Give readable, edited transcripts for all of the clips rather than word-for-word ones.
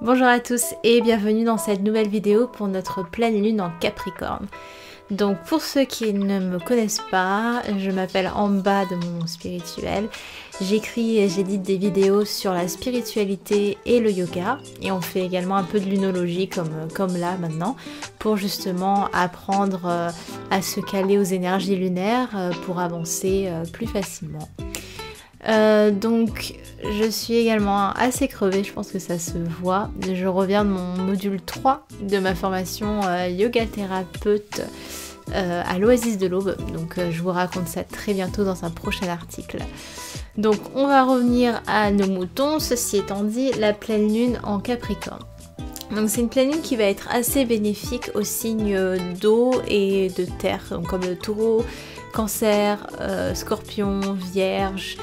Bonjour à tous et bienvenue dans cette nouvelle vidéo pour notre pleine lune en Capricorne. Donc pour ceux qui ne me connaissent pas, je m'appelle Amba de mon spirituel. J'écris et j'édite des vidéos sur la spiritualité et le yoga. Et on fait également un peu de lunologie comme là maintenant, pour justement apprendre à se caler aux énergies lunaires pour avancer plus facilement. Donc je suis également assez crevée, je pense que ça se voit. Je reviens de mon module 3 de ma formation yoga thérapeute à l'Oasis de l'Aube. Donc je vous raconte ça très bientôt dans un prochain article. Donc on va revenir à nos moutons, ceci étant dit, la pleine lune en Capricorne. Donc c'est une pleine lune qui va être assez bénéfique aux signes d'eau et de terre, donc comme le taureau, cancer, scorpion, vierge,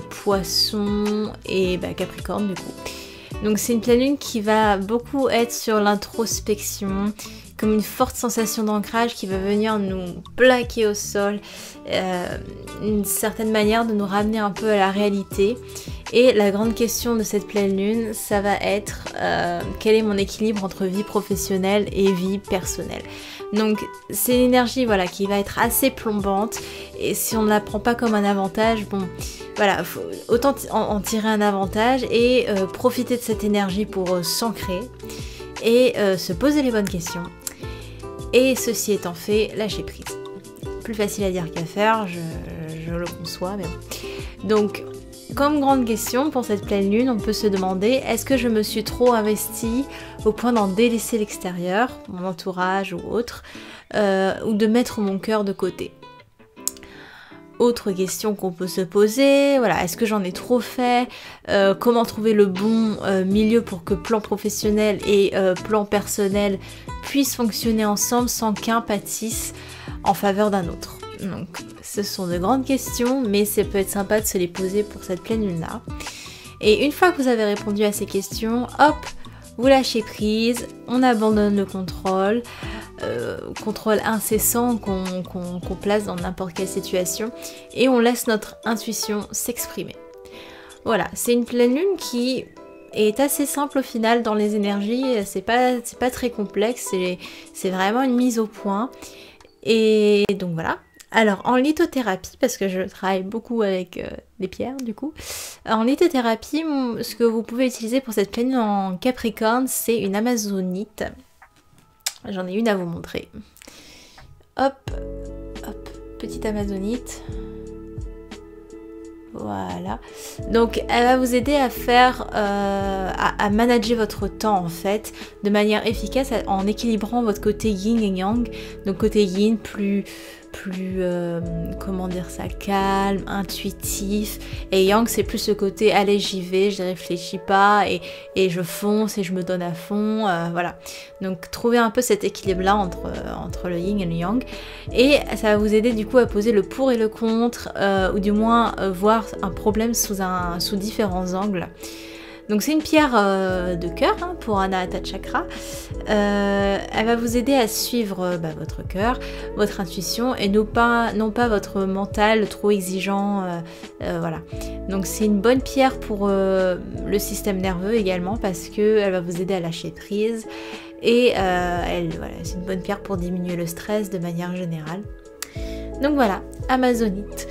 poisson et Capricorne du coup. Donc c'est une pleine lune qui va beaucoup être sur l'introspection, comme une forte sensation d'ancrage qui va venir nous plaquer au sol, une certaine manière de nous ramener un peu à la réalité. Et la grande question de cette pleine lune, ça va être quel est mon équilibre entre vie professionnelle et vie personnelle. Donc c'est une énergie qui va être assez plombante, et si on ne la prend pas comme un avantage, faut autant en tirer un avantage et profiter de cette énergie pour s'ancrer et se poser les bonnes questions. Et ceci étant fait, lâcher prise. Plus facile à dire qu'à faire, je le conçois, mais bon. Donc, comme grande question pour cette pleine lune, on peut se demander, est-ce que je me suis trop investie au point d'en délaisser l'extérieur, mon entourage ou autre, ou de mettre mon cœur de côté? Autre question qu'on peut se poser, est-ce que j'en ai trop fait? Comment trouver le bon milieu pour que plan professionnel et plan personnel puissent fonctionner ensemble sans qu'un pâtisse en faveur d'un autre? Donc ce sont de grandes questions, mais ça peut être sympa de se les poser pour cette pleine lune là. Et une fois que vous avez répondu à ces questions, hop, vous lâchez prise, on abandonne le contrôle incessant qu'on place dans n'importe quelle situation, et on laisse notre intuition s'exprimer. Voilà, c'est une pleine lune qui est assez simple au final dans les énergies, c'est pas très complexe, c'est vraiment une mise au point. Et donc voilà. Alors en lithothérapie, parce que je travaille beaucoup avec des pierres du coup, en lithothérapie, ce que vous pouvez utiliser pour cette pleine lune en Capricorne, c'est une amazonite. J'en ai une à vous montrer. Hop, hop, petite amazonite. Voilà. Donc elle va vous aider à faire, à manager votre temps en fait, de manière efficace en équilibrant votre côté yin et yang. Donc côté yin plus comment dire ça, calme, intuitif, et yang c'est plus ce côté allez j'y vais, je réfléchis pas et je fonce et je me donne à fond, voilà. Donc trouver un peu cet équilibre là entre le yin et le yang, et ça va vous aider du coup à poser le pour et le contre, ou du moins voir un problème sous différents angles. Donc c'est une pierre de cœur pour Anahata Chakra. Elle va vous aider à suivre votre cœur, votre intuition, et non pas votre mental trop exigeant. Voilà. Donc c'est une bonne pierre pour le système nerveux également, parce qu'elle va vous aider à lâcher prise. Et c'est une bonne pierre pour diminuer le stress de manière générale. Donc voilà, amazonite.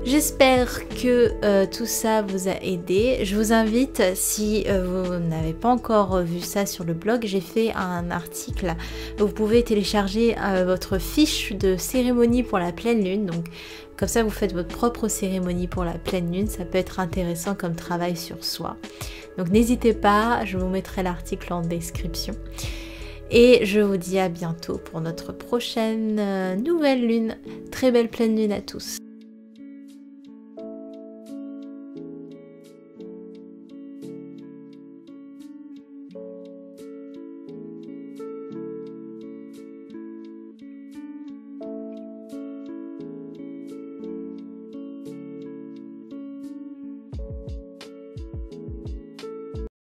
J'espère que tout ça vous a aidé. Je vous invite, si vous n'avez pas encore vu ça sur le blog, j'ai fait un article. Vous pouvez télécharger votre fiche de cérémonie pour la pleine lune. Donc comme ça vous faites votre propre cérémonie pour la pleine lune. Ça peut être intéressant comme travail sur soi. Donc n'hésitez pas, je vous mettrai l'article en description. Et je vous dis à bientôt pour notre prochaine nouvelle lune. Très belle pleine lune à tous.